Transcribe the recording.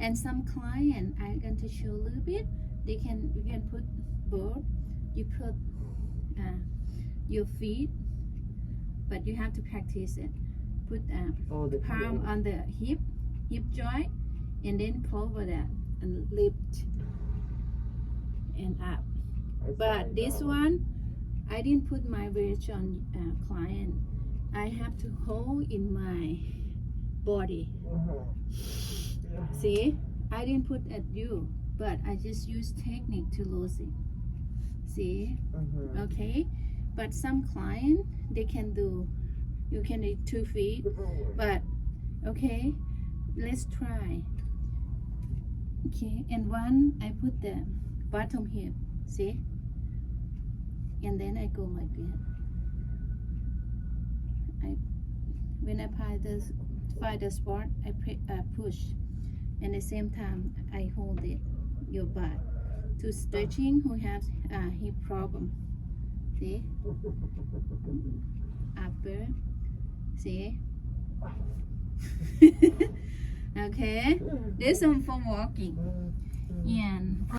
And some client I'm going to show a little bit. You can put both. You put your feet, but you have to practice it. Put palm on the hip joint, and then cover that and lift and up. But this one, I didn't put my weight on client. I have to hold in my body. See, I didn't put at you, but I just use technique to lose it. See, okay. But some client they can do. You can do 2 feet, but okay. Let's try. Okay, and one I put the bottom hip. See, and then I go like that. When I find the spot, I push, and at the same time I hold it, your butt. To stretching who has hip problem. See, upper. See. Okay, this one for walking. And